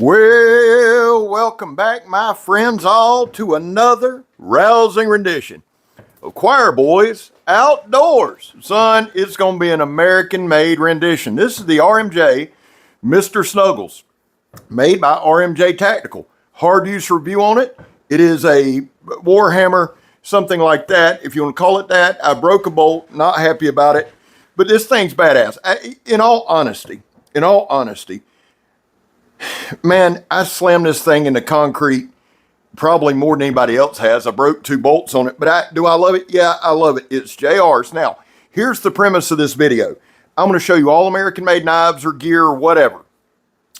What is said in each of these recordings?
Well, welcome back, my friends, all to another rousing rendition of Choir Boys Outdoors. Son, it's going to be an American-made rendition. This is the RMJ Mr. Snuggles, made by RMJ Tactical. Hard use review on it. It is a Warhammer, something like that, if you want to call it that. I broke a bolt, not happy about it, but this thing's badass. In all honesty, man, I slammed this thing into concrete probably more than anybody else has. I broke 2 bolts on it, but do I love it? Yeah, I love it. It's JR's. Now, here's the premise of this video. I'm going to show you all American-made knives or gear or whatever.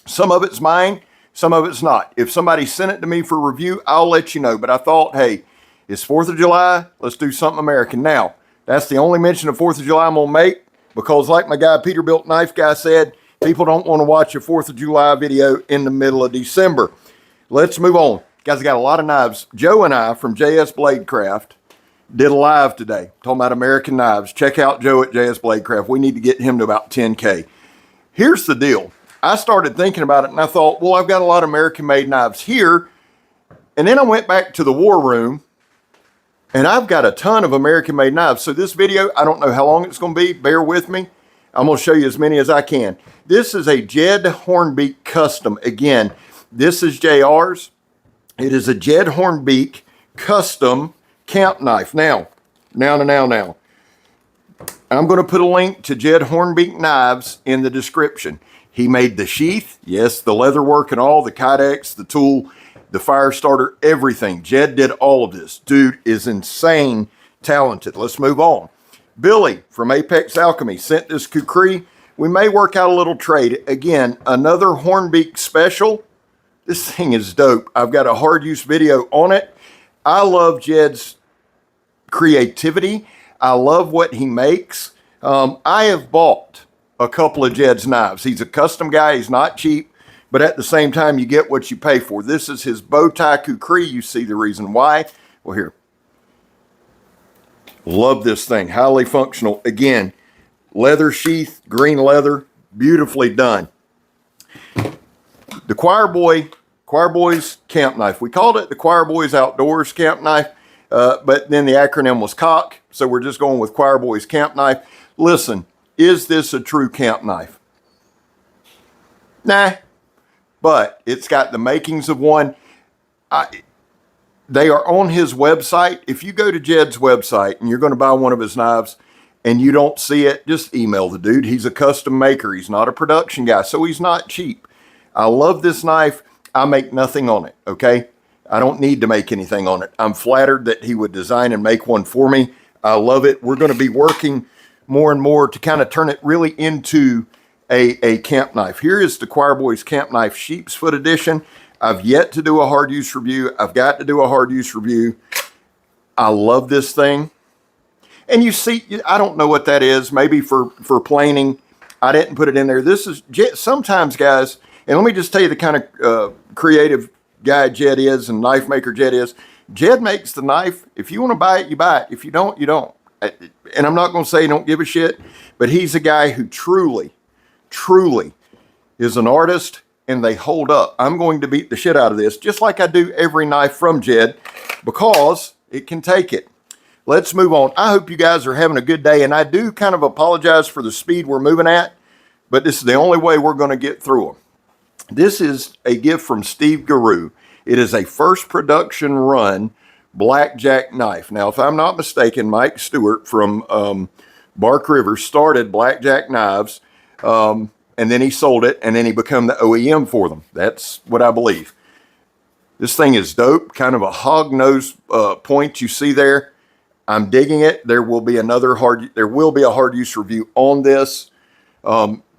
Some of it's mine, some of it's not. If somebody sent it to me for review, I'll let you know. But I thought, hey, it's 4th of July. Let's do something American. Now, that's the only mention of 4th of July I'm going to make because like my guy Peterbilt Knife Guy said, people don't want to watch a 4th of July video in the middle of December. Let's move on. Guys, I got a lot of knives. Joe and I from JS Bladecraft did a live today talking about American knives. Check out Joe at JS Bladecraft. We need to get him to about 10K. Here's the deal. I started thinking about it and I thought, well, I've got a lot of American-made knives here. And then I went back to the war room and I've got a ton of American-made knives. So this video, I don't know how long it's going to be. Bear with me. I'm going to show you as many as I can. This is a Jed Hornbeak custom. Again, this is JR's. It is a Jed Hornbeak custom camp knife. Now. I'm going to put a link to Jed Hornbeak knives in the description. He made the sheath. Yes, the leather work and all, the kydex, the tool, the fire starter, everything. Jed did all of this. Dude is insane talented. Let's move on. Billy from Apex Alchemy sent this kukri. We may work out a little trade. Again, another Hornbeak special. This thing is dope. I've got a hard use video on it. I love Jed's creativity. I love what he makes. I have bought a couple of Jed's knives. He's a custom guy. He's not cheap, but at the same time, you get what you pay for. This is his bow tie kukri. You see the reason why. Well, here. Love this thing. Highly functional. Again, leather sheath, green leather, beautifully done. The Choir Boys camp knife. We called it the Choir Boys Outdoors camp knife, but then the acronym was COCK, so we're just going with Choir Boys camp knife. Listen, is this a true camp knife? Nah, but it's got the makings of one. They are on his website. If you go to Jed's website and you're going to buy one of his knives and you don't see it, just email the dude. He's a custom maker. He's not a production guy, so he's not cheap. I love this knife. I make nothing on it, okay? I don't need to make anything on it. I'm flattered that he would design and make one for me. I love it. We're going to be working more and more to kind of turn it really into a camp knife. Here is the Choir Boys Camp Knife Sheep's Foot Edition. I've yet to do a hard use review. I've got to do a hard use review. I love this thing. And you see, I don't know what that is. Maybe for planing. I didn't put it in there. This is, sometimes guys, and let me just tell you the kind of creative guy Jed is and knife maker Jed is. Jed makes the knife. If you want to buy it, you buy it. If you don't, you don't. And I'm not going to say don't give a shit, but he's a guy who truly is an artist and they hold up. I'm going to beat the shit out of this, just like I do every knife from Jed, because it can take it. Let's move on. I hope you guys are having a good day, and I do kind of apologize for the speed we're moving at, but this is the only way we're going to get through them. This is a gift from Steve Guru. It is a first production run blackjack knife. Now, if I'm not mistaken, Mike Stewart from Bark River started Blackjack Knives, and then he sold it, and then he became the OEM for them. That's what I believe. This thing is dope, kind of a hog nose point you see there. I'm digging it. There will be a hard use review on this.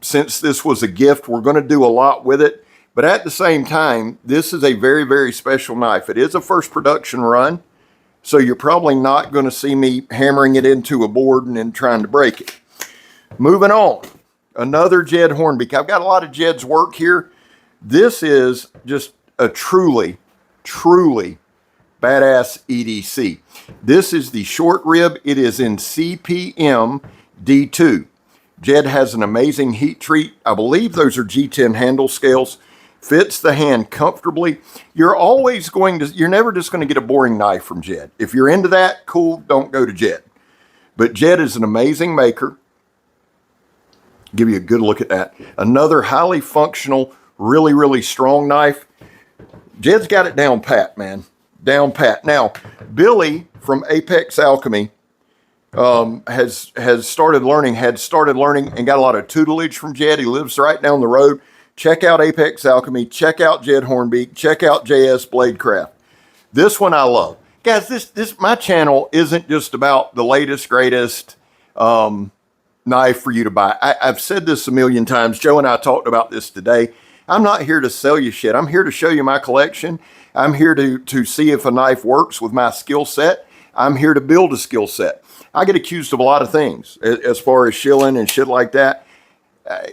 Since this was a gift, we're going to do a lot with it. But at the same time, this is a very, very special knife. It is a first production run, so you're probably not going to see me hammering it into a board and then trying to break it. Moving on. Another Jed Hornbeak. I've got a lot of Jed's work here. This is just a truly badass EDC. This is the short rib. It is in CPM D2. Jed has an amazing heat treat. I believe those are G10 handle scales. fits the hand comfortably. You're never just going to get a boring knife from Jed. If you're into that, cool, don't go to Jed. But Jed is an amazing maker. Give you a good look at that. Another highly functional, really, really strong knife. Jed's got it down pat, man. Down pat. Now, Billy from Apex Alchemy had started learning and got a lot of tutelage from Jed. He lives right down the road. Check out Apex Alchemy. Check out Jed Hornbeak. Check out JS Bladecraft. This one I love. Guys, this my channel isn't just about the latest, greatest knife for you to buy. I've said this a million times. Joe and I talked about this today. I'm not here to sell you shit. I'm here to show you my collection. I'm here to see if a knife works with my skill set. I'm here to build a skill set. I get accused of a lot of things as far as shilling and shit like that.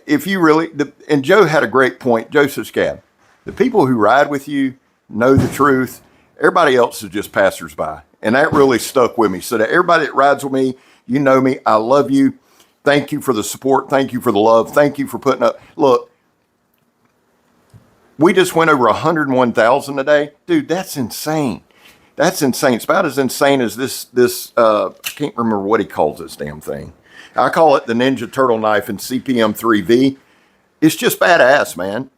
If you really, and Joe had a great point. Joe says, Scab, the people who ride with you know the truth. Everybody else is just passersby. And that really stuck with me. So to everybody that rides with me, you know me. I love you. Thank you for the support. Thank you for the love. Thank you for putting up. Look, we just went over 101,000 today. Dude, that's insane. That's insane. It's about as insane as this I can't remember what he calls this damn thing. I call it the Ninja Turtle knife in CPM 3V. It's just badass, man.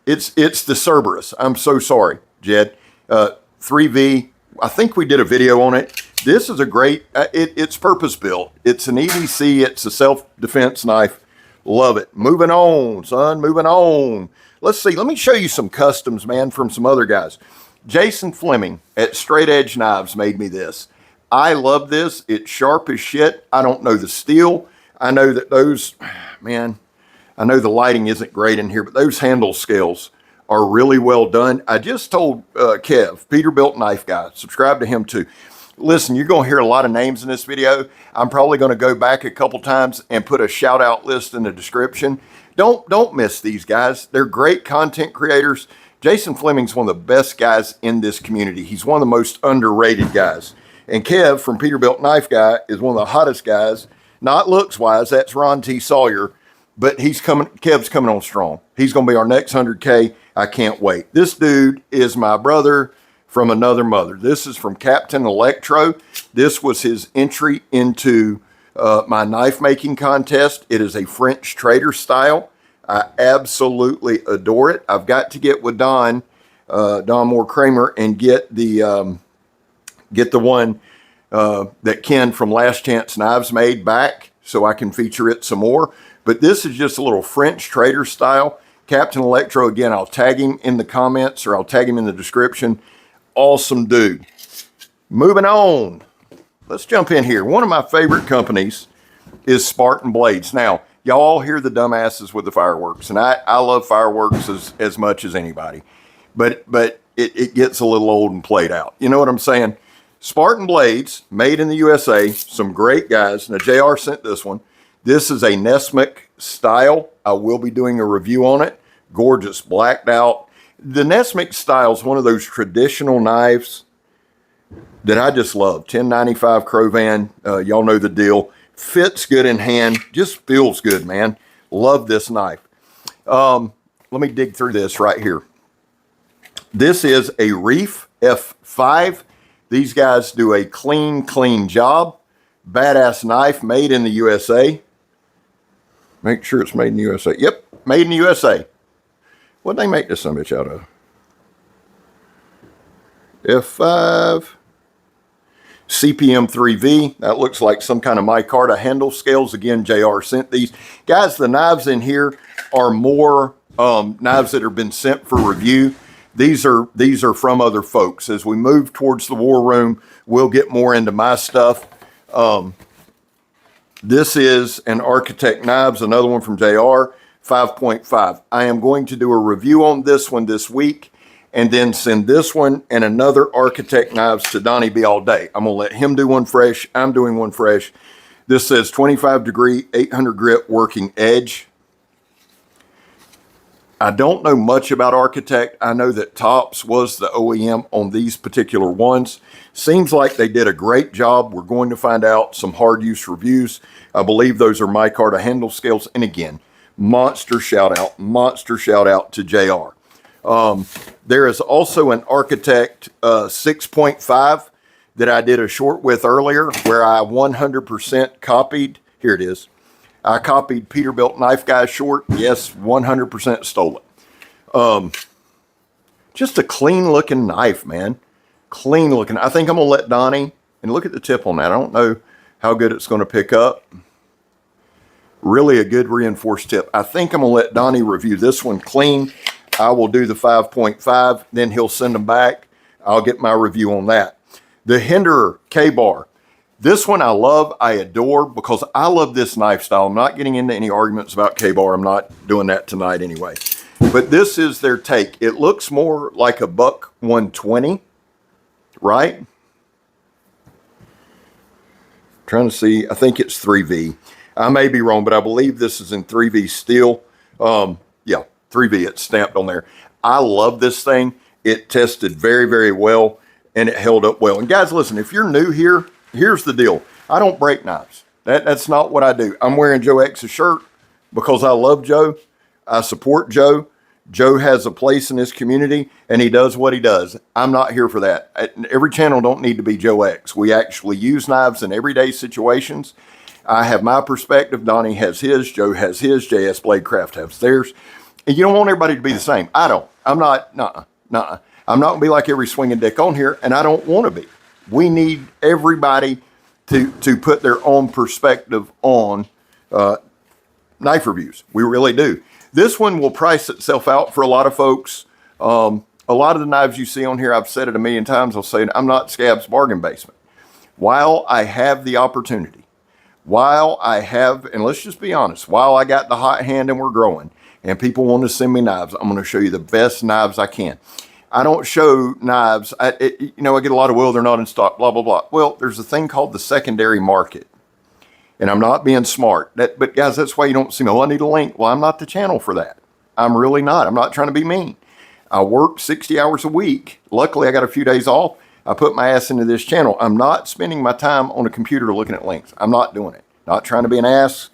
It's the Cerberus. I'm so sorry, Jed. 3V. I think we did a video on it. This is a great, it's purpose built. It's an EDC. It's a self-defense knife. Love it. Moving on, son. Moving on. Let's see. Let me show you some customs, man, from some other guys. Jason Fleming at Straight Edge Knives made me this. I love this. It's sharp as shit. I don't know the steel. I know that those, man, I know the lighting isn't great in here, but those handle scales are really well done. I just told Kev, Peterbilt Knife Guy, subscribe to him too. Listen, you're going to hear a lot of names in this video. I'm probably going to go back a couple times and put a shout out list in the description. Don't miss these guys. They're great content creators. Jason Fleming's one of the best guys in this community. He's one of the most underrated guys. And Kev from Peterbilt Knife Guy is one of the hottest guys, not looks wise. That's Ron T. Sawyer, but Kev's coming on strong. He's going to be our next 100K. I can't wait. This dude is my brother from another mother. This is from Captain Electro. This was his entry into my knife making contest. It is a French trader style. I absolutely adore it. I've got to get with Don Moore Kramer and get the one that Ken from Last Chance Knives made back so I can feature it some more. But this is just a little French trader style. Captain Electro, again, I'll tag him in the comments or I'll tag him in the description. Awesome dude. Moving on. Let's jump in here. One of my favorite companies is Spartan Blades. Now, y'all hear the dumbasses with the fireworks, and I love fireworks as much as anybody. But it gets a little old and played out. You know what I'm saying? Spartan Blades, made in the USA. Some great guys. Now, JR sent this one. This is a Nesmic style. I will be doing a review on it. Gorgeous, blacked out. The Nesmic style is one of those traditional knives that I just love. 1095 Crovan. Y'all know the deal. Fits good in hand. Just feels good, man. Love this knife. Let me dig through this right here. This is a Reef F5. These guys do a clean job. Badass knife, made in the USA. Make sure it's made in the USA. Yep, made in the USA. What'd they make this son of a bitch out of? F5. CPM 3V. That looks like some kind of micarta handle scales. Again, JR sent these. Guys, the knives in here are more knives that have been sent for review. These are from other folks. As we move towards the war room, we'll get more into my stuff. This is an Architect Knives, another one from JR, 5.5. I am going to do a review on this one this week and then send this one and another Architect Knives to Donnie B all day. I'm going to let him do one fresh. I'm doing one fresh. This says 25 degree, 800 grit working edge. I don't know much about Architect. I know that Tops was the OEM on these particular ones. Seems like they did a great job. We're going to find out some hard use reviews. I believe those are micarta handle scales. And again, monster shout out to JR. There is also an Architect 6.5 that I did a short with earlier where I 100% copied. Here it is. I copied Peterbilt Knife Guy short. Yes, 100% stole it. Just a clean looking knife, man. Clean looking. I think I'm going to let Donnie, and look at the tip on that. I don't know how good it's going to pick up. Really a good reinforced tip. I think I'm going to let Donnie review this one clean. I will do the 5.5, then he'll send them back. I'll get my review on that. The Hinderer K-Bar. This one I love, I adore, because I love this knife style. I'm not getting into any arguments about K-Bar. I'm not doing that tonight anyway. But this is their take. It looks more like a buck 120, right? Trying to see, I think it's 3V. I may be wrong, but I believe this is in 3V steel. Yeah, 3V, it's stamped on there. I love this thing. It tested very, very well, and it held up well. And guys, listen, if you're new here, here's the deal. I don't break knives. That's not what I do. I'm wearing Joe X's shirt because I love Joe. I support Joe. Joe has a place in this community, and he does what he does. I'm not here for that. Every channel don't need to be Joe X. We actually use knives in everyday situations. I have my perspective. Donnie has his. Joe has his. JS Bladecraft has theirs. And you don't want everybody to be the same. I don't. I'm not. Nuh-uh. I'm not going to be like every swinging dick on here, and I don't want to be. We need everybody to put their own perspective on knife reviews. We really do. This one will price itself out for a lot of folks. A lot of the knives you see on here, I've said it a million times, I'll say it, I'm not Scab's bargain basement. While I have the opportunity, while I have, and let's just be honest, while I got the hot hand and we're growing, and people want to send me knives, I'm going to show you the best knives I can. I don't show knives, I get a lot of, well, they're not in stock, blah, blah, blah. Well, there's a thing called the secondary market. And I'm not being smart. But guys, that's why you don't see me. Oh, I need a link. Well, I'm not the channel for that. I'm really not. I'm not trying to be mean. I work 60 hours a week. Luckily, I got a few days off. I put my ass into this channel. I'm not spending my time on a computer looking at links. I'm not doing it. Not trying to be an ass.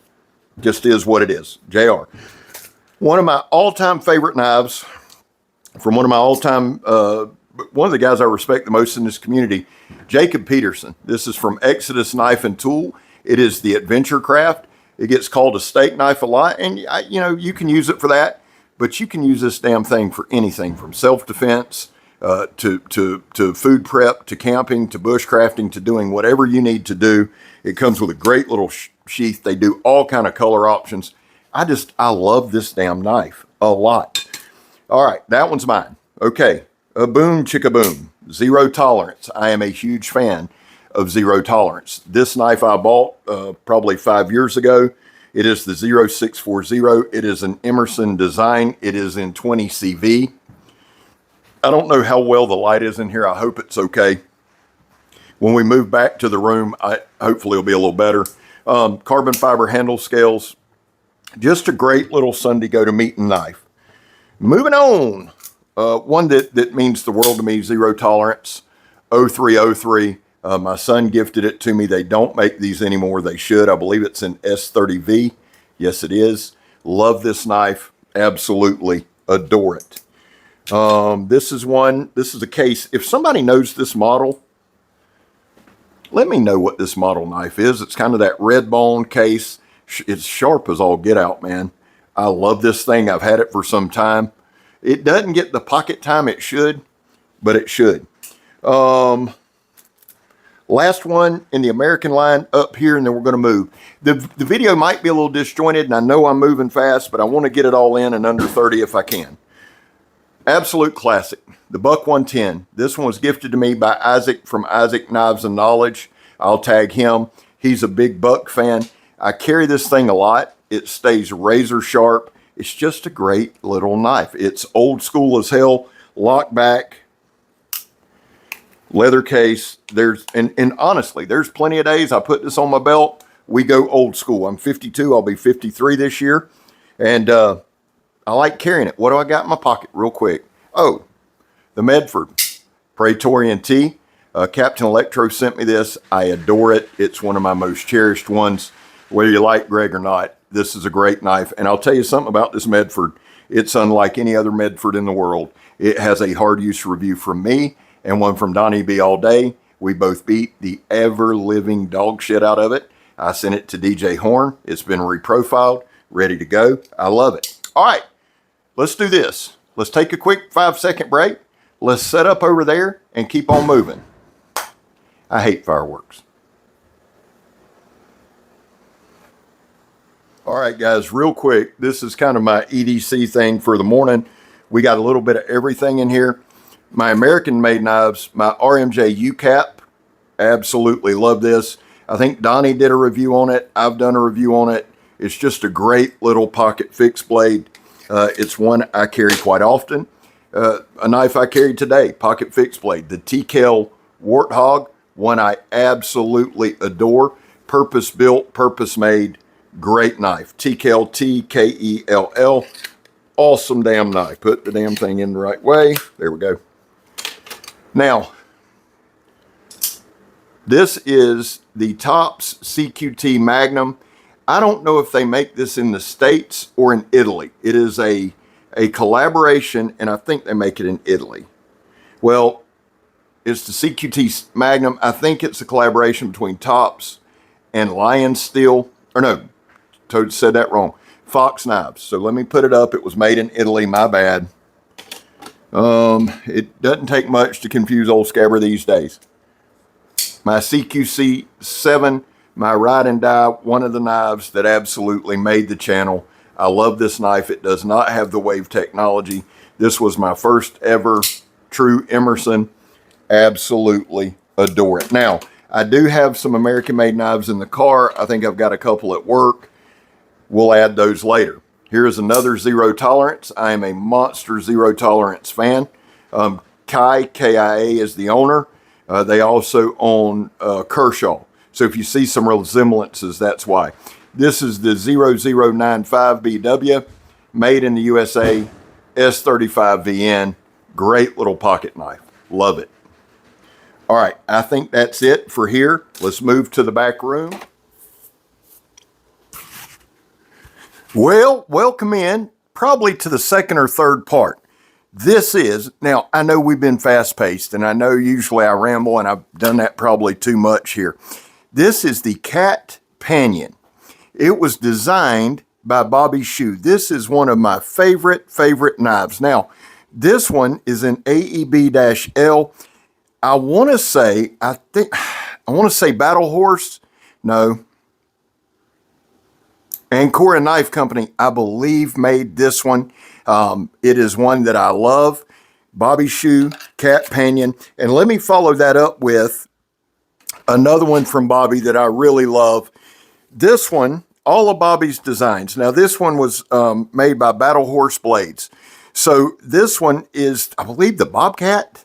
Just is what it is. JR. One of my all-time favorite knives from one of my all-time, one of the guys I respect the most in this community, Jacob Peterson. This is from Exodus Knife and Tool. It is the Adventure Craft. It gets called a steak knife a lot, and you can use it for that, but you can use this damn thing for anything from self-defense to food prep, to camping, to bushcrafting, to doing whatever you need to do. It comes with a great little sheath. They do all kind of color options. I love this damn knife a lot. All right, that one's mine. Okay, a boom chicka boom, zero tolerance. I am a huge fan of zero tolerance. This knife I bought probably 5 years ago. It is the 0640. It is an Emerson design. It is in 20 CV. I don't know how well the light is in here. I hope it's okay. When we move back to the room, hopefully it'll be a little better. Carbon fiber handle scales. Just a great little Sunday go-to-meeting knife. Moving on. One that means the world to me, zero tolerance, 0303. My son gifted it to me. They don't make these anymore. They should. I believe it's in S30V. Yes, it is. Love this knife. Absolutely adore it. This is a case. If somebody knows this model, let me know what this model knife is. It's kind of that red bone case. It's sharp as all get out, man. I love this thing. I've had it for some time. It doesn't get the pocket time it should, but it should. Last one in the American line up here, and then we're going to move. The video might be a little disjointed, and I know I'm moving fast, but I want to get it all in under 30 if I can. Absolute classic, the Buck 110. This one was gifted to me by Isaac from Isaac Knives and Knowledge. I'll tag him. He's a big Buck fan. I carry this thing a lot. It stays razor sharp. It's just a great little knife. It's old school as hell, lock back, leather case. And honestly, there's plenty of days I put this on my belt. We go old school. I'm 52. I'll be 53 this year. And I like carrying it. What do I got in my pocket real quick? Oh, the Medford Praetorian T. Captain Electro sent me this. I adore it. It's one of my most cherished ones. Whether you like Greg or not, this is a great knife. And I'll tell you something about this Medford. It's unlike any other Medford in the world. It has a hard use review from me and one from Donnie B all day. We both beat the ever-living dog shit out of it. I sent it to DJ Horn. It's been reprofiled, ready to go. I love it. All right, let's do this. Let's take a quick 5-second break. Let's set up over there and keep on moving. I hate fireworks. All right, guys, real quick. This is kind of my EDC thing for the morning. We got a little bit of everything in here. My American-made knives, my RMJ U-Cap, absolutely love this. I think Donnie did a review on it. I've done a review on it. It's just a great little pocket fixed blade. It's one I carry quite often. A knife I carried today, pocket fixed blade, the TKL Warthog, one I absolutely adore. Purpose built, purpose made, great knife. TKL, TKELL, awesome damn knife. Put the damn thing in the right way. There we go. Now, this is the Tops CQT Magnum. I don't know if they make this in the States or in Italy. It is a collaboration, and I think they make it in Italy. Well, it's the CQT Magnum. I think it's a collaboration between Tops and Lion Steel. Or no, Toad said that wrong. Fox Knives. So let me put it up. It was made in Italy. My bad. It doesn't take much to confuse old Scabber these days. My CQC 7, my ride and die, one of the knives that absolutely made the channel. I love this knife. It does not have the wave technology. This was my first ever true Emerson. Absolutely adore it. Now, I do have some American-made knives in the car. I think I've got a couple at work. We'll add those later. Here's another Zero Tolerance. I am a monster Zero Tolerance fan. KIA is the owner. They also own Kershaw. So if you see some resemblances, that's why. This is the 0095BW, made in the USA, S35VN. Great little pocket knife. Love it. All right, I think that's it for here. Let's move to the back room. Well, welcome in, probably to the second or third part. This is, now I know we've been fast paced and I know usually I ramble and I've done that probably too much here. This is the Cat Panion. It was designed by Bobby Shoe. This is one of my favorite knives. Now, this one is an AEB-L. I want to say Battle Horse. No. Ancora Knife Company, I believe, made this one. It is one that I love. Bobby Shoe, Cat Panion. And let me follow that up with another one from Bobby that I really love. This one, all of Bobby's designs. Now, this one was made by Battle Horse Blades. So this one is, I believe, the Bobcat.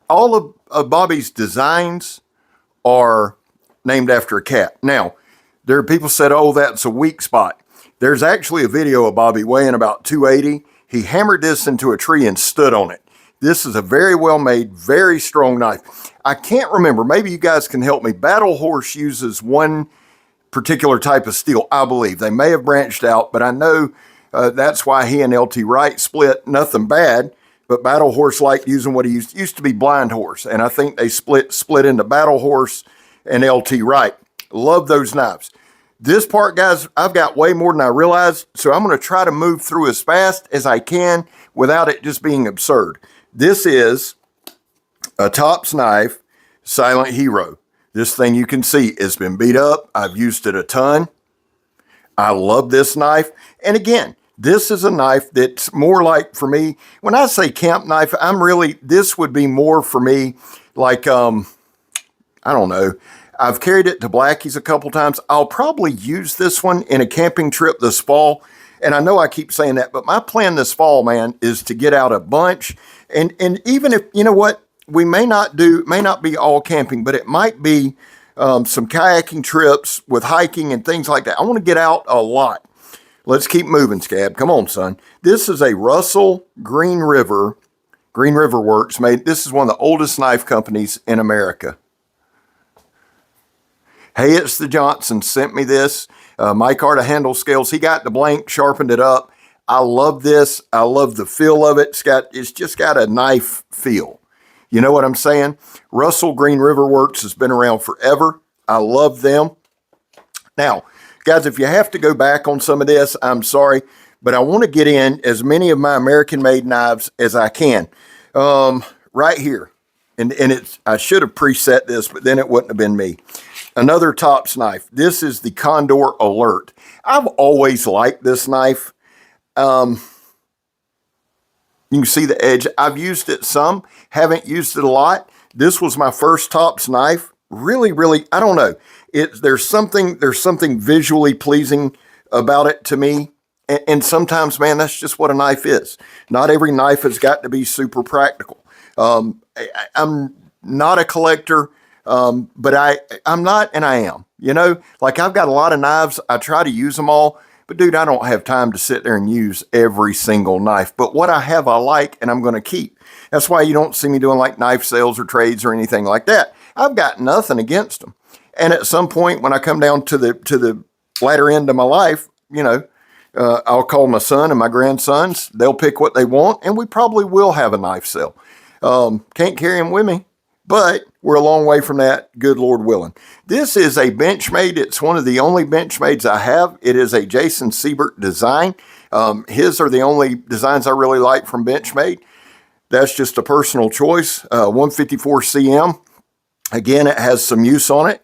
All of Bobby's designs are named after a cat. Now, there are people said, oh, that's a weak spot. There's actually a video of Bobby weighing about 280. He hammered this into a tree and stood on it. This is a very well made, very strong knife. I can't remember. Maybe you guys can help me. Battle Horse uses one particular type of steel, I believe. They may have branched out, but I know that's why he and LT Wright split. Nothing bad, but Battle Horse liked using what he used to be Blind Horse. And I think they split into Battle Horse and LT Wright. Love those knives. This part, guys, I've got way more than I realized, so I'm going to try to move through as fast as I can without it just being absurd. This is a Tops knife, Silent Hero. This thing you can see has been beat up. I've used it a ton. I love this knife. And again, this is a knife that's more like, for me, when I say camp knife, this would be more for me like, I don't know. I've carried it to Blackie's a couple times. I'll probably use this one in a camping trip this fall. And I know I keep saying that, but my plan this fall, man, is to get out a bunch. And even if, you know what, we may not be all camping, but it might be some kayaking trips with hiking and things like that. I want to get out a lot. Let's keep moving, Scab. Come on, son. This is a Russell Green River Works made. This is one of the oldest knife companies in America. Hey, it's the Johnson sent me this. Mike Art of Handle Scales. He got the blank, sharpened it up. I love this. I love the feel of it. It's just got a knife feel. You know what I'm saying? Russell Green River Works has been around forever. I love them. Now, guys, if you have to go back on some of this, I'm sorry, but I want to get in as many of my American-made knives as I can. Right here. And I should have preset this, but then it wouldn't have been me. Another Tops knife. This is the Condor Alert. I've always liked this knife. You can see the edge. I've used it some, haven't used it a lot. This was my first Tops knife. Really, I don't know. There's something visually pleasing about it to me. And sometimes, man, that's just what a knife is. Not every knife has got to be super practical. I'm not a collector, but I'm not, and I am. You know, like I've got a lot of knives. I try to use them all. But dude, I don't have time to sit there and use every single knife. But what I have, I like, and I'm going to keep. That's why you don't see me doing like knife sales or trades or anything like that. I've got nothing against them. And at some point when I come down to the latter end of my life, you know, I'll call my son and my grandsons. They'll pick what they want, and we probably will have a knife sale. Can't carry them with me, but we're a long way from that, good Lord willing. This is a Benchmade. It's one of the only Benchmades I have. It is a Jason Siebert design. His are the only designs I really like from Benchmade. That's just a personal choice. 154 cm. Again, it has some use on it.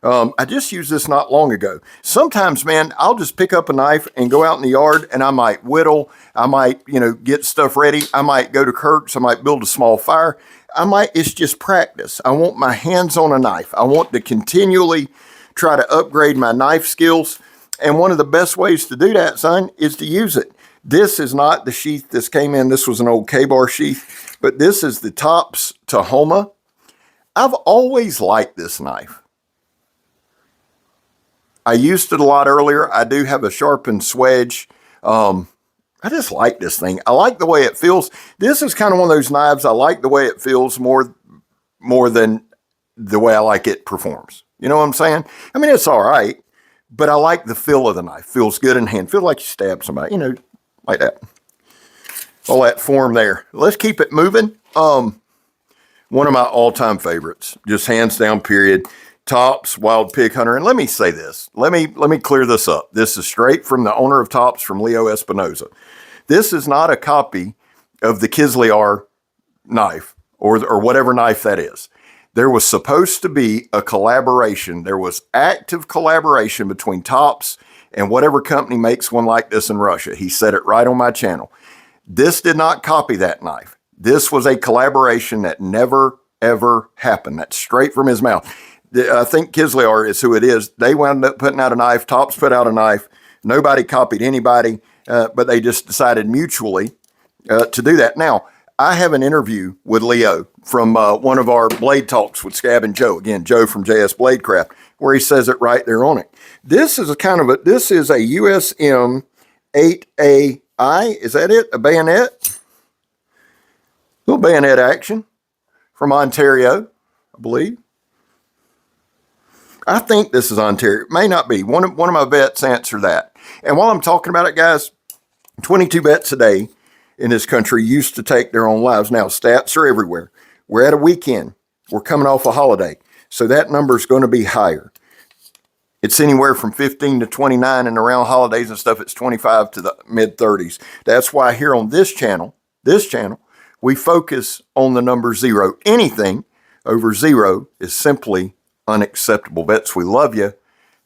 I just used this not long ago. Sometimes, man, I'll just pick up a knife and go out in the yard and I might whittle. I might, you know, get stuff ready. I might go to Kirk's. I might build a small fire. It's just practice. I want my hands on a knife. I want to continually try to upgrade my knife skills. And one of the best ways to do that, son, is to use it. This is not the sheath this came in. This was an old K-bar sheath, but this is the Tops Tahoma. I've always liked this knife. I used it a lot earlier. I do have a sharpened swedge. I just like this thing. I like the way it feels. This is kind of one of those knives. I like the way it feels more than the way I like it performs. You know what I'm saying? I mean, it's all right, but I like the feel of the knife. Feels good in hand. Feels like you stab somebody, you know, like that. All that form there. Let's keep it moving. One of my all-time favorites, just hands down, period. Tops Wild Pig Hunter. And let me say this. Let me clear this up. This is straight from the owner of Tops, from Leo Espinoza. This is not a copy of the Kislyar knife or whatever knife that is. There was supposed to be a collaboration. There was active collaboration between Tops and whatever company makes one like this in Russia. He said it right on my channel. This did not copy that knife. This was a collaboration that never, ever happened. That's straight from his mouth. I think Kislyar is who it is. They wound up putting out a knife. Tops put out a knife. Nobody copied anybody, but they just decided mutually to do that. Now, I have an interview with Leo from one of our blade talks with Scab and Joe. Again, Joe from JS Bladecraft, where he says it right there on it. This is a USM 8AI. Is that it? A bayonet? Little bayonet action from Ontario, I believe. I think this is Ontario. It may not be. One of my vets answered that. And while I'm talking about it, guys, 22 vets a day in this country used to take their own lives. Now, stats are everywhere. We're at a weekend. We're coming off a holiday. So that number is going to be higher. It's anywhere from 15 to 29, and around holidays and stuff, it's 25 to the mid-30s. That's why here on this channel, we focus on the number 0. Anything over 0 is simply unacceptable. Vets, we love you.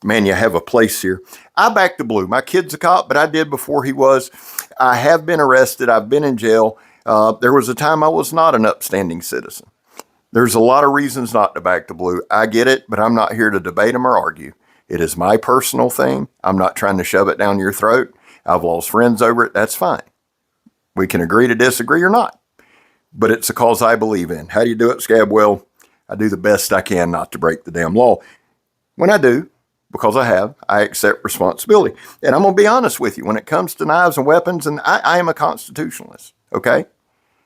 Man, you have a place here. I back the blue. My kid's a cop, but I did before he was. I have been arrested. I've been in jail. There was a time I was not an upstanding citizen. There's a lot of reasons not to back the blue. I get it, but I'm not here to debate them or argue. It is my personal thing. I'm not trying to shove it down your throat. I've lost friends over it. That's fine. We can agree to disagree or not, but it's a cause I believe in. How do you do it, Scab? Well, I do the best I can not to break the damn law. When I do, because I accept responsibility. And I'm going to be honest with you. When it comes to knives and weapons, and I am a constitutionalist, okay?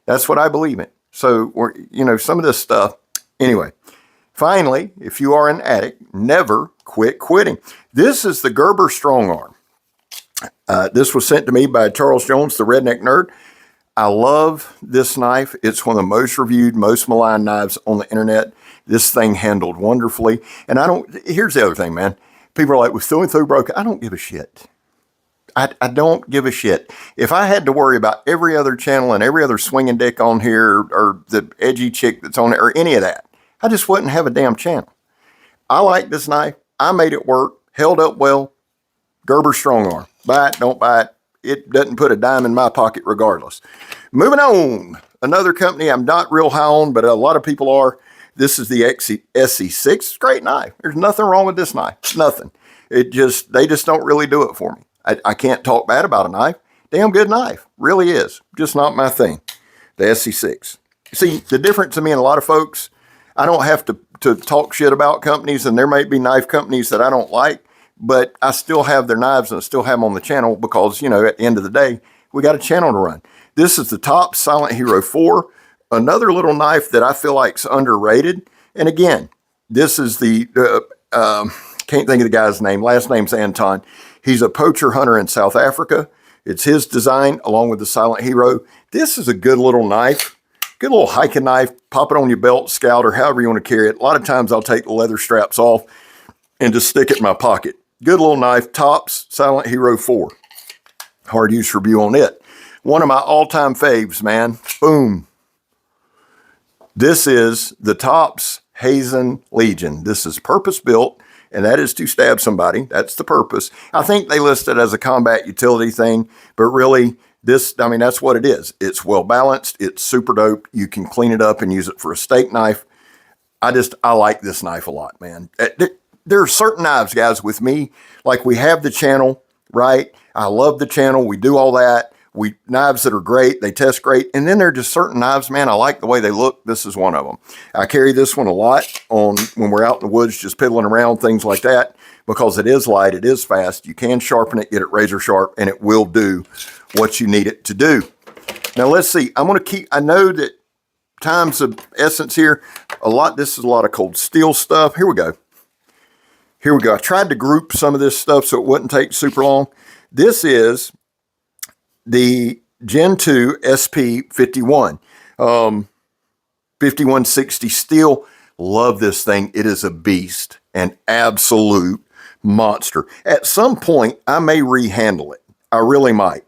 That's what I believe in. So, some of this stuff. Anyway, finally, if you are an addict, never quit quitting. This is the Gerber Strong Arm. This was sent to me by Charles Jones, the Redneck Nerd. I love this knife. It's one of the most reviewed, most maligned knives on the internet. This thing handled wonderfully. And here's the other thing, man. People are like, well, through and through broken. I don't give a shit. I don't give a shit. If I had to worry about every other channel and every other swinging dick on here or the edgy chick that's on it or any of that, I just wouldn't have a damn channel. I like this knife. I made it work. Held up well. Gerber strong arm. Buy it, don't buy it. It doesn't put a dime in my pocket regardless. Moving on. Another company I'm not real high on, but a lot of people are. This is the SC6. It's a great knife. There's nothing wrong with this knife. Nothing. They just don't really do it for me. I can't talk bad about a knife. Damn good knife. Really is. Just not my thing. The SC6. See, the difference to me and a lot of folks, I don't have to talk shit about companies, and there may be knife companies that I don't like, but I still have their knives and I still have them on the channel because, at the end of the day, we got a channel to run. This is the Tops Silent Hero 4. Another little knife that I feel like is underrated. And again, this is the, can't think of the guy's name. Last name's Anton. He's a poacher hunter in South Africa. It's his design along with the Silent Hero. This is a good little knife. Good little hiking knife. Pop it on your belt, scout, or however you want to carry it. A lot of times I'll take the leather straps off and just stick it in my pocket. Good little knife. Tops Silent Hero 4. Hard use review on it. One of my all-time faves, man. Boom. This is the Tops Hazen Legion. This is purpose-built, and that is to stab somebody. That's the purpose. I think they list it as a combat utility thing, but really, that's what it is. It's well-balanced. It's super dope. You can clean it up and use it for a steak knife. I like this knife a lot, man. There are certain knives, guys, with me, like we have the channel, right? I love the channel. We do all that. Knives that are great. They test great. And then there are just certain knives, man, I like the way they look. This is one of them. I carry this one a lot when we're out in the woods, just piddling around, things like that, because it is light. It is fast. You can sharpen it, get it razor sharp, and it will do what you need it to do. Now, let's see. I know that time's of essence here. This is a lot of cold steel stuff. Here we go. I tried to group some of this stuff so it wouldn't take super long. This is the Gen 2 SP51, 5160 steel. Love this thing. It is a beast, an absolute monster. At some point, I may rehandle it. I really might.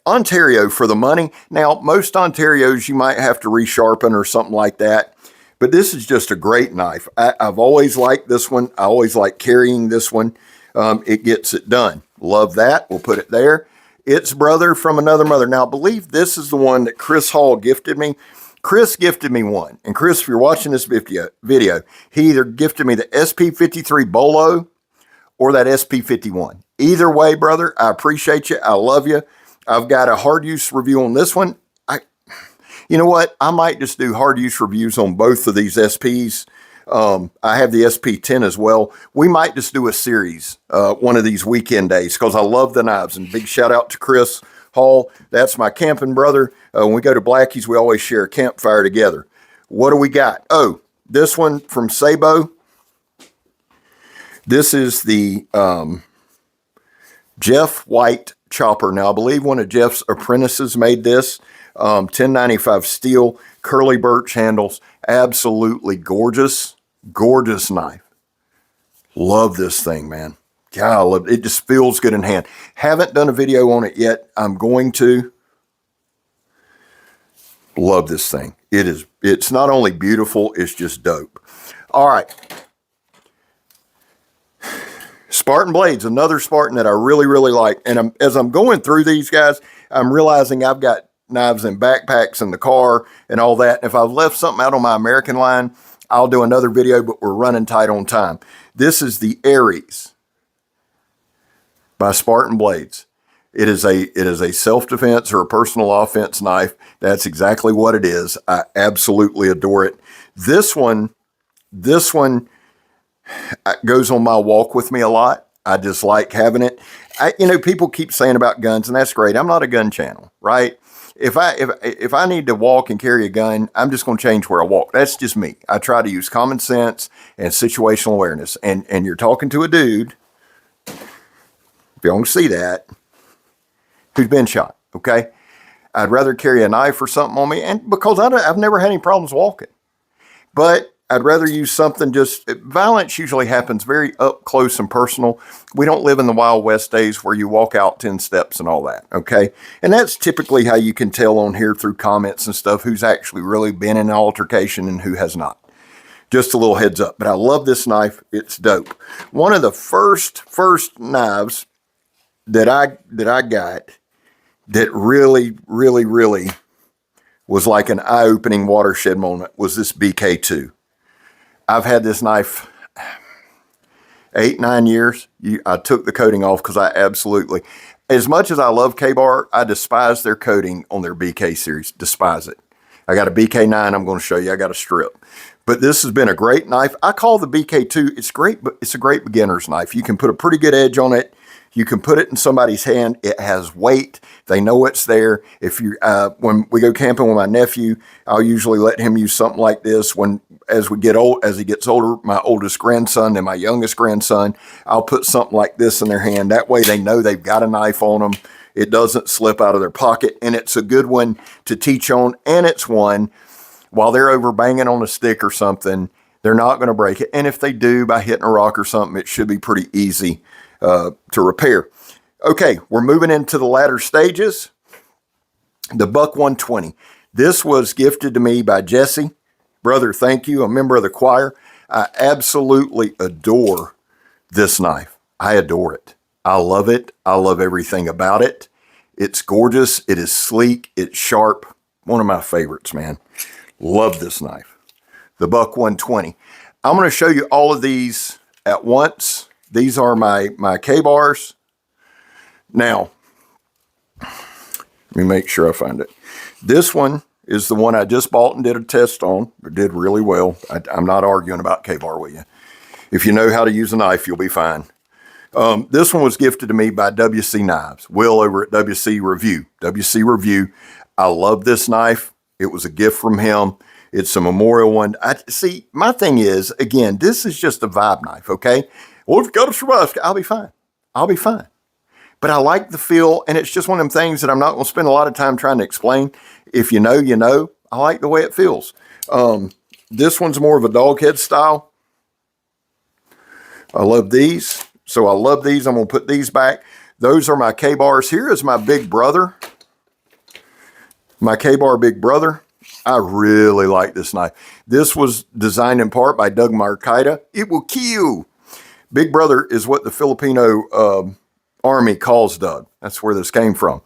Ontario for the money. Now, most Ontarios you might have to resharpen or something like that. But this is just a great knife. I've always liked this one. I always like carrying this one. It gets it done. Love that. We'll put it there. It's brother from another mother. Now, I believe this is the one that Chris Hall gifted me. Chris gifted me one. And Chris, if you're watching this video, he either gifted me the SP53 Bolo or that SP51. Either way, brother, I appreciate you. I love you. I've got a hard use review on this one. You know what? I might just do hard use reviews on both of these SPs. I have the SP10 as well. We might just do a series one of these weekend days because I love the knives. And big shout out to Chris Hall. That's my camping brother. When we go to Blackie's, we always share a campfire together. What do we got? Oh, this one from Sabo. This is the Jeff White chopper. Now, I believe one of Jeff's apprentices made this. 1095 steel, curly birch handles. Absolutely gorgeous, gorgeous knife. Love this thing, man. God, I love it. It just feels good in hand. Haven't done a video on it yet. I'm going to. Love this thing. It's not only beautiful, it's just dope. All right. Spartan blades, another Spartan that I really, really like. And as I'm going through these guys, I'm realizing I've got knives and backpacks in the car and all that. If I've left something out on my American line, I'll do another video, but we're running tight on time. This is the Aries by Spartan Blades. It is a self-defense or a personal offense knife. That's exactly what it is. I absolutely adore it. This one goes on my walk with me a lot. I just like having it. People keep saying about guns, and that's great. I'm not a gun channel, right? If I need to walk and carry a gun, I'm just going to change where I walk. That's just me. I try to use common sense and situational awareness. And you're talking to a dude. If you don't see that, who's been shot, okay? I'd rather carry a knife or something on me, and because I've never had any problems walking. But I'd rather use something violence usually happens very up close and personal. We don't live in the Wild West days where you walk out 10 steps and all that, okay? And that's typically how you can tell on here through comments and stuff who's actually really been in an altercation and who has not. Just a little heads up. But I love this knife. It's dope. One of the first knives that I got that really was like an eye-opening watershed moment was this BK2. I've had this knife 8-9 years. I took the coating off because I absolutely, as much as I love K-Bar, I despise their coating on their BK series. Despise it. I got a BK9 I'm going to show you. I got a strip. But this has been a great knife. I call the BK2, it's great, but it's a great beginner's knife. You can put a pretty good edge on it. You can put it in somebody's hand. It has weight. They know it's there. If you, when we go camping with my nephew, I'll usually let him use something like this. As he gets older, my oldest grandson and my youngest grandson, I'll put something like this in their hand. That way they know they've got a knife on them. It doesn't slip out of their pocket, and it's a good one to teach on. And it's one, while they're over banging on a stick or something, they're not going to break it. And if they do by hitting a rock or something, it should be pretty easy to repair. Okay, we're moving into the latter stages. The Buck 120. This was gifted to me by Jesse. Brother, thank you. A member of the choir. I absolutely adore this knife. I adore it. I love it. I love everything about it. It's gorgeous. It is sleek. It's sharp. One of my favorites, man. Love this knife. The Buck 120. I'm going to show you all of these at once. These are my K-bars. Now, let me make sure I find it. This one is the one I just bought and did a test on. It did really well. I'm not arguing about K-bar with you. If you know how to use a knife, you'll be fine. This one was gifted to me by WC Knives. Will over at WC Review. WC Review. I love this knife. It was a gift from him. It's a memorial one. See, my thing is, again, this is just a vibe knife, okay? Well, if you got to survive, I'll be fine. I'll be fine. But I like the feel, and it's just one of them things that I'm not going to spend a lot of time trying to explain. If you know, you know. I like the way it feels. This one's more of a dog head style. I love these. So I love these. I'm going to put these back. Those are my K-bars. Here is my big brother. My K-bar big brother. I really like this knife. This was designed in part by Doug Marcaida. It will kill. Big brother is what the Filipino Army calls Doug. That's where this came from.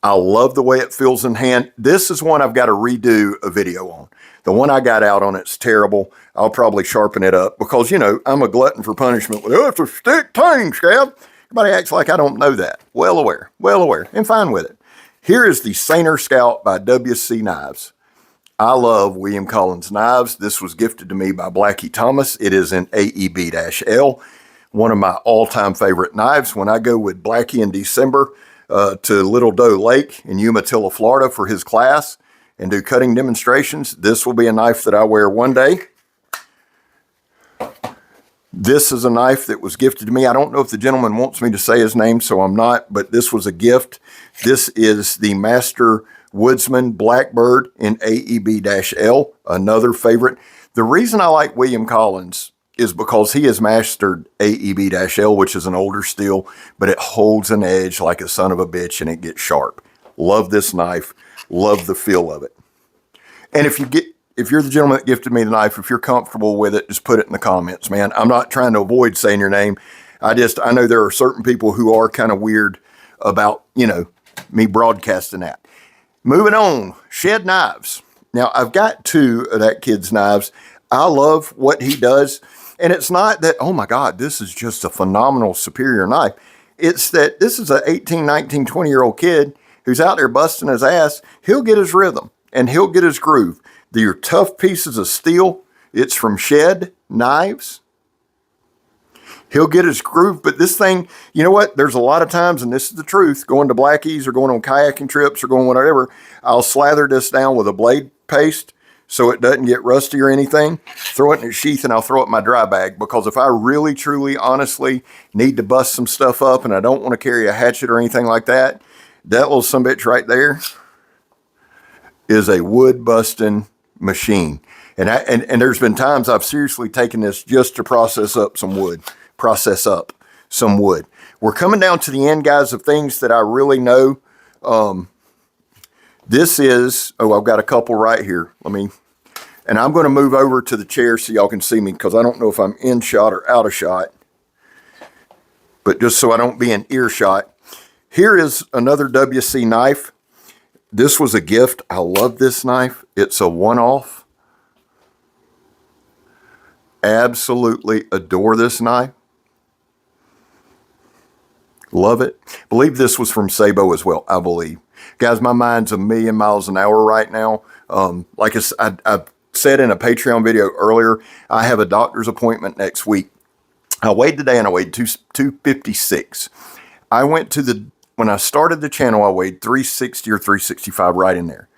I love the way it feels in hand. This is one I've got to redo a video on. The one I got out on it's terrible. I'll probably sharpen it up because, you know, I'm a glutton for punishment. Oh, it's a stick tang, scab. Everybody acts like I don't know that. Well aware, and fine with it. Here is the Saner Scout by WC Knives. I love William Collins knives. This was gifted to me by Blackie Thomas. It is in AEB-L. One of my all-time favorite knives. When I go with Blackie in December to Little Doe Lake in Umatilla, Florida for his class and do cutting demonstrations, this will be a knife that I wear one day. This is a knife that was gifted to me. I don't know if the gentleman wants me to say his name, so I'm not, but this was a gift. This is the Master Woodsman Blackbird in AEB-L, another favorite. The reason I like William Collins is because he has mastered AEB-L, which is an older steel, but it holds an edge like a son of a bitch and it gets sharp. Love this knife. Love the feel of it. And if you're the gentleman that gifted me the knife, if you're comfortable with it, just put it in the comments, man. I'm not trying to avoid saying your name. I know there are certain people who are kind of weird about, you know, me broadcasting that. Moving on, Shed Knives. Now, I've got two of that kid's knives. I love what he does. And it's not that, oh my God, this is just a phenomenal, superior knife. It's that this is an 18, 19, 20-year-old kid who's out there busting his ass. He'll get his rhythm and he'll get his groove. They're tough pieces of steel. It's from Shed Knives. He'll get his groove, but this thing, you know what? There's a lot of times, and this is the truth, going to Blackie's or going on kayaking trips or going whatever, I'll slather this down with a blade paste so it doesn't get rusty or anything. Throw it in a sheath and I'll throw it in my dry bag because if I really, truly, honestly need to bust some stuff up and I don't want to carry a hatchet or anything like that, that little sumbitch right there is a wood busting machine. And there's been times I've seriously taken this just to process up some wood. We're coming down to the end, guys, of things that I really know. This is, I've got a couple right here. And I'm going to move over to the chair so y'all can see me, because I don't know if I'm in shot or out of shot. But just so I don't be in earshot. Here is another WC knife. This was a gift. I love this knife. It's a one-off. Absolutely adore this knife. Love it. Believe this was from Sabo as well, I believe. Guys, my mind's a million miles an hour right now. Like I said in a Patreon video earlier, I have a doctor's appointment next week. I weighed today and I weighed 256. I went to when I started the channel, I weighed 360 or 365, right in there.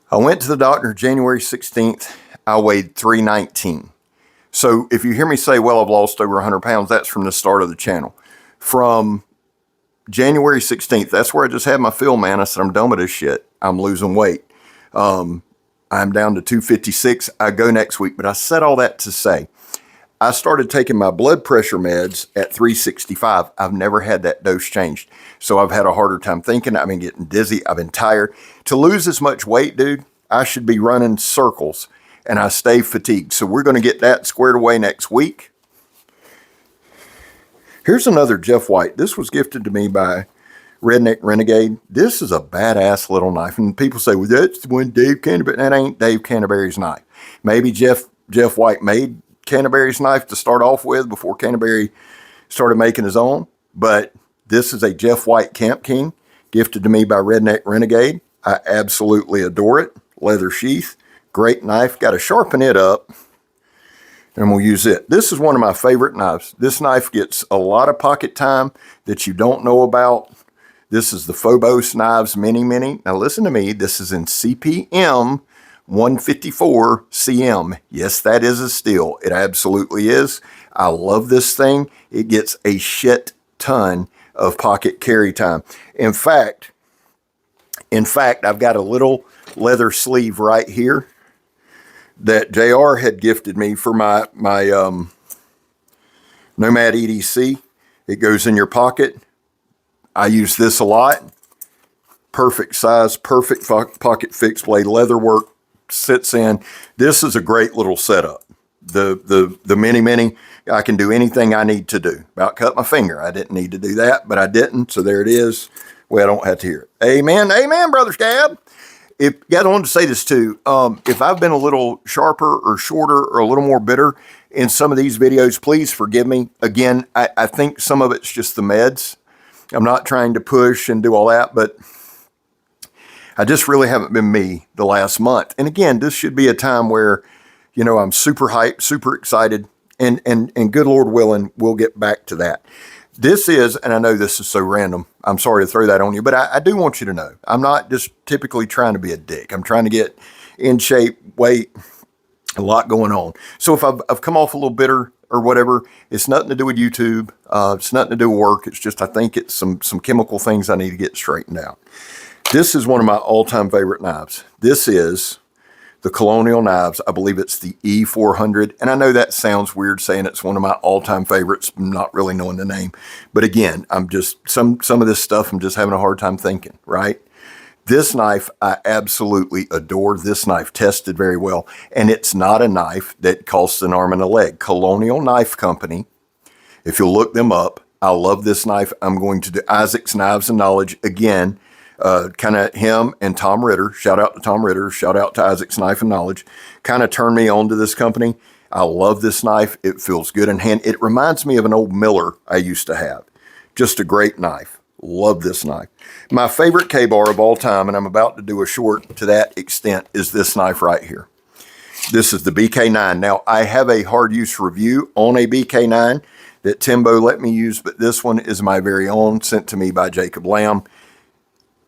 I went to the doctor January 16th. I weighed 319. So if you hear me say, well, I've lost over 100 pounds, that's from the start of the channel. From January 16th, that's where I just had my fill, man. I said, I'm done with this shit. I'm losing weight. I'm down to 256. I go next week. But I said all that to say, I started taking my blood pressure meds at 365. I've never had that dose changed. So I've had a harder time thinking. I've been getting dizzy. I've been tired. To lose this much weight, dude, I should be running circles, and I stay fatigued. So we're going to get that squared away next week. Here's another Jeff White. This was gifted to me by Redneck Renegade. This is a badass little knife. And people say, well, that's the one Dave Canterbury. That ain't Dave Canterbury's knife. Maybe Jeff White made Canterbury's knife to start off with before Canterbury started making his own. But this is a Jeff White Camp King gifted to me by Redneck Renegade. I absolutely adore it. Leather sheath. Great knife. Got to sharpen it up. And we'll use it. This is one of my favorite knives. This knife gets a lot of pocket time that you don't know about. This is the Phobos Knives Mini Mini. Now listen to me. This is in CPM 154 CM. Yes, that is a steal. It absolutely is. I love this thing. It gets a shit ton of pocket carry time. In fact, I've got a little leather sleeve right here that JR had gifted me for my Nomad EDC. It goes in your pocket. I use this a lot. Perfect size, perfect pocket fixed blade leather work, sits in. This is a great little setup. The Mini, I can do anything I need to do. About cut my finger. I didn't need to do that, but I didn't, so there it is. Well, I don't have to hear it. Amen, amen, Brother Scab. I wanted to say this too. If I've been a little sharper or shorter or a little more bitter in some of these videos, please forgive me. Again, I think some of it's just the meds. I'm not trying to push and do all that, but I just really haven't been me the last month. And again, this should be a time where, you know, I'm super hyped, super excited, and good Lord willing, we'll get back to that. This is, and I know this is so random, I'm sorry to throw that on you, but I do want you to know, I'm not just typically trying to be a dick. I'm trying to get in shape, weight, a lot going on. So if I've come off a little bitter or whatever, it's nothing to do with YouTube. It's nothing to do with work. It's just, I think it's some chemical things I need to get straightened out. This is one of my all-time favorite knives. This is the Colonial Knives. I believe it's the E400. And I know that sounds weird saying it's one of my all-time favorites, not really knowing the name. But again, I'm just, some of this stuff, I'm just having a hard time thinking, right? This knife, I absolutely adore. This knife tested very well. And it's not a knife that costs an arm and a leg. Colonial Knife Company, if you'll look them up, I love this knife. I'm going to do Isaac's Knives and Knowledge again. Kind of him and Tom Ritter, shout out to Tom Ritter, shout out to Isaac's Knife and Knowledge, kind of turned me on to this company. I love this knife. It feels good in hand. It reminds me of an old Miller I used to have. Just a great knife. Love this knife. My favorite K-bar of all time, and I'm about to do a short to that extent, is this knife right here. This is the BK9. Now, I have a hard use review on a BK9 that Timbo let me use, but this one is my very own, sent to me by Jacob Lamb.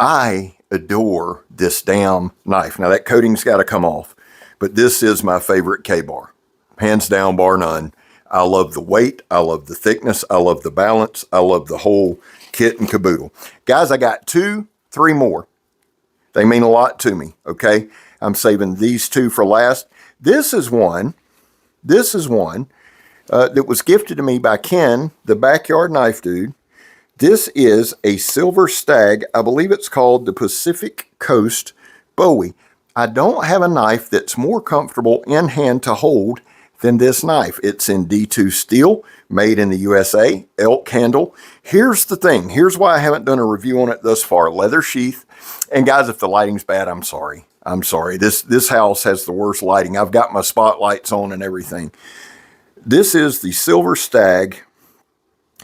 I adore this damn knife. Now that coating's got to come off, but this is my favorite K-bar. Hands down, bar none. I love the weight. I love the thickness. I love the balance. I love the whole kit and caboodle. Guys, I got 2, 3 more. They mean a lot to me, okay? I'm saving these 2 for last. This is one that was gifted to me by Ken, the backyard knife dude. This is a silver stag. I believe it's called the Pacific Coast Bowie. I don't have a knife that's more comfortable in hand to hold than this knife. It's in D2 steel, made in the USA, elk handle. Here's the thing. Here's why I haven't done a review on it thus far. Leather sheath. And guys, if the lighting's bad, I'm sorry. I'm sorry. This house has the worst lighting. I've got my spotlights on and everything. This is the Silver Stag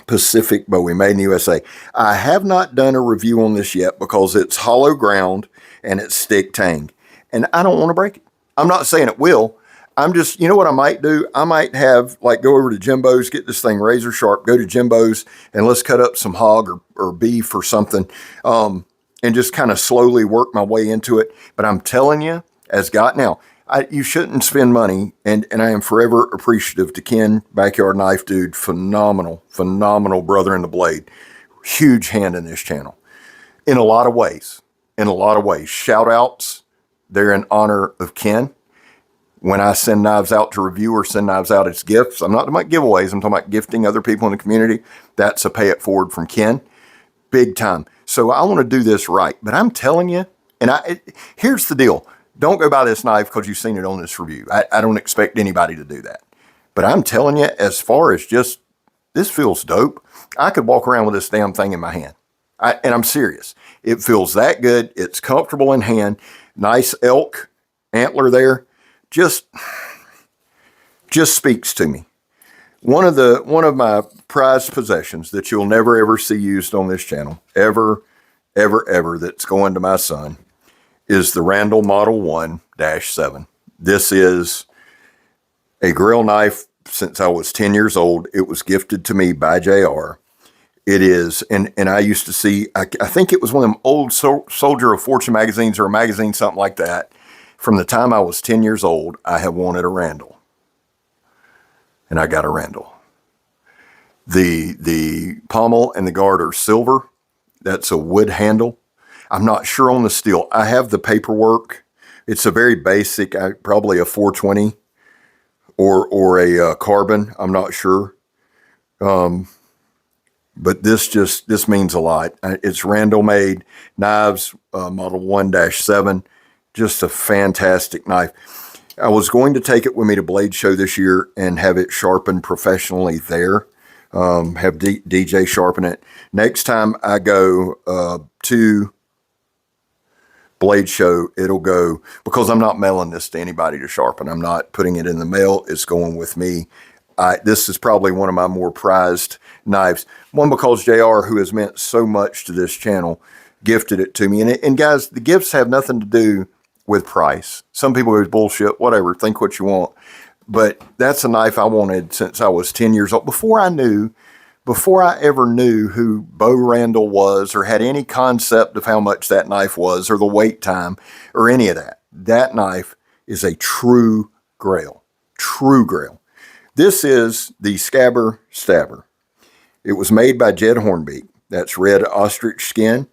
Pacific Bowie, made in the USA. I have not done a review on this yet because it's hollow ground and it's stick tang. And I don't want to break it. I'm not saying it will. I'm just, you know what I might do? I might have, like, go over to Jimbo's, get this thing razor sharp, go to Jimbo's, and let's cut up some hog or beef or something, and just kind of slowly work my way into it. But I'm telling you, you shouldn't spend money, and I am forever appreciative to Ken, Backyard Knife Dude. Phenomenal brother in the blade. Huge hand in this channel. In a lot of ways. Shout outs, they're in honor of Ken. When I send knives out to review or send knives out as gifts, I'm not talking about giveaways, I'm talking about gifting other people in the community. That's a pay it forward from Ken. Big time. So I want to do this right. But I'm telling you, here's the deal. Don't go buy this knife because you've seen it on this review. I don't expect anybody to do that. But I'm telling you, as far as just, this feels dope. I could walk around with this damn thing in my hand. And I'm serious. It feels that good. It's comfortable in hand. Nice elk antler there. Just speaks to me. One of my prized possessions that you'll never ever see used on this channel, ever, that's going to my son, is the Randall Model 1-7. This is a grill knife since I was 10 years old. It was gifted to me by JR. It is, and I used to see, I think it was one of them old Soldier of Fortune magazines or a magazine, something like that. From the time I was 10 years old, I have wanted a Randall. And I got a Randall. The pommel and the guard are silver. That's a wood handle. I'm not sure on the steel. I have the paperwork. It's a very basic, probably a 420 or a carbon. I'm not sure. But this means a lot. It's Randall made knives, model 1-7. Just a fantastic knife. I was going to take it with me to Blade Show this year and have it sharpened professionally there. Have DJ sharpen it. Next time I go to Blade Show, it'll go, because I'm not mailing this to anybody to sharpen. I'm not putting it in the mail. It's going with me. This is probably one of my more prized knives. One, because JR, who has meant so much to this channel, gifted it to me. And guys, the gifts have nothing to do with price. Some people go, bullshit, whatever, think what you want. But that's a knife I wanted since I was 10 years old. Before I ever knew who Bo Randall was or had any concept of how much that knife was or the wait time or any of that. That knife is a true grail. True grail. This is the Scabber Stabber. It was made by Jed Hornbeak. That's red ostrich skin,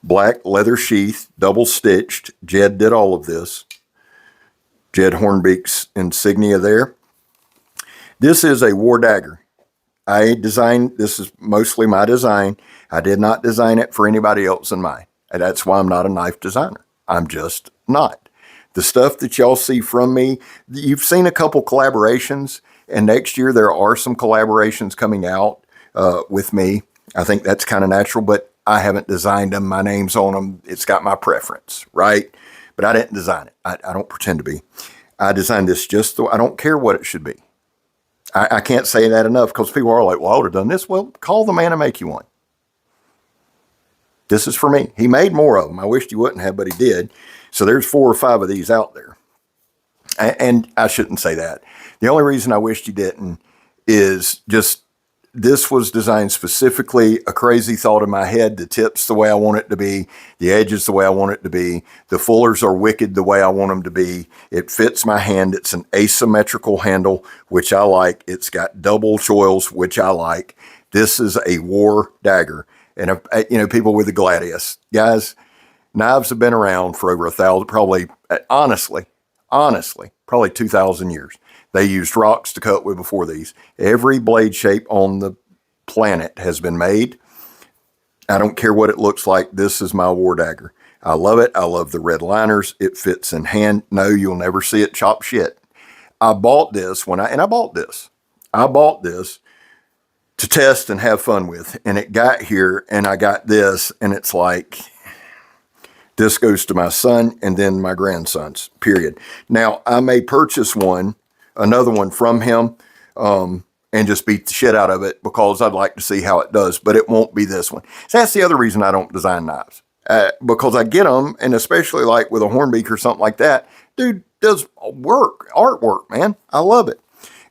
black leather sheath, double stitched. Jed did all of this. Jed Hornbeak's insignia there. This is a war dagger. This is mostly my design. I did not design it for anybody else in mind. And that's why I'm not a knife designer. I'm just not. The stuff that y'all see from me, you've seen a couple collaborations, and next year there are some collaborations coming out with me. I think that's kind of natural, but I haven't designed them. My name's on them. It's got my preference, right? But I didn't design it. I don't pretend to be. I designed this I don't care what it should be. I can't say that enough because people are like, well, I would have done this. Well, call the man and make you one. This is for me. He made more of them. I wished he wouldn't have, but he did. So there's 4 or 5 of these out there. And I shouldn't say that. The only reason I wished he didn't is just this was designed specifically, a crazy thought in my head. The tip's the way I want it to be. The edges the way I want it to be. The fullers are wicked the way I want them to be. It fits my hand. It's an asymmetrical handle, which I like. It's got double choils, which I like. This is a war dagger. And, you know, people with the gladius. Guys, knives have been around for over 1,000, probably, honestly, probably 2,000 years. They used rocks to cut with before these. Every blade shape on the planet has been made. I don't care what it looks like. This is my war dagger. I love it. I love the red liners. It fits in hand. No, you'll never see it chop shit. I bought this I bought this. I bought this to test and have fun with. And it got here and I got this and it's like, this goes to my son and then my grandsons, period. Now, I may purchase another one from him, and just beat the shit out of it because I'd like to see how it does, but it won't be this one. So that's the other reason I don't design knives. Because I get them, and especially like with a Hornbeak or something like that, dude does artwork, man. I love it.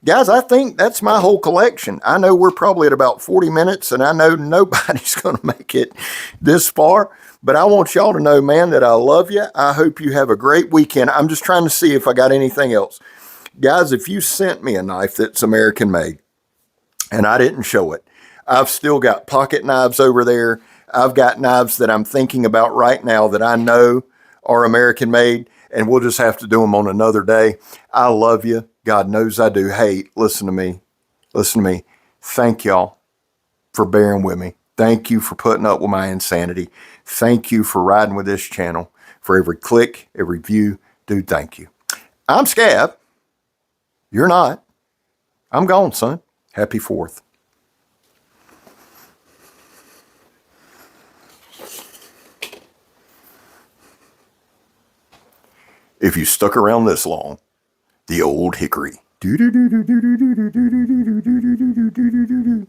Guys, I think that's my whole collection. I know we're probably at about 40 minutes, and I know nobody's going to make it this far, but I want y'all to know, man, that I love you. I hope you have a great weekend. I'm just trying to see if I got anything else. Guys, if you sent me a knife that's American made, and I didn't show it, I've still got pocket knives over there. I've got knives that I'm thinking about right now that I know are American made, and we'll just have to do them on another day. I love you. God knows I do. Hey, listen to me. Listen to me. Thank y'all for bearing with me. Thank you for putting up with my insanity. Thank you for riding with this channel. For every click, every view, dude, thank you. I'm Scab. You're not. I'm gone, son. Happy 4th. If you stuck around this long, the old hickory. Do do do do do do do do do do do do do do do do.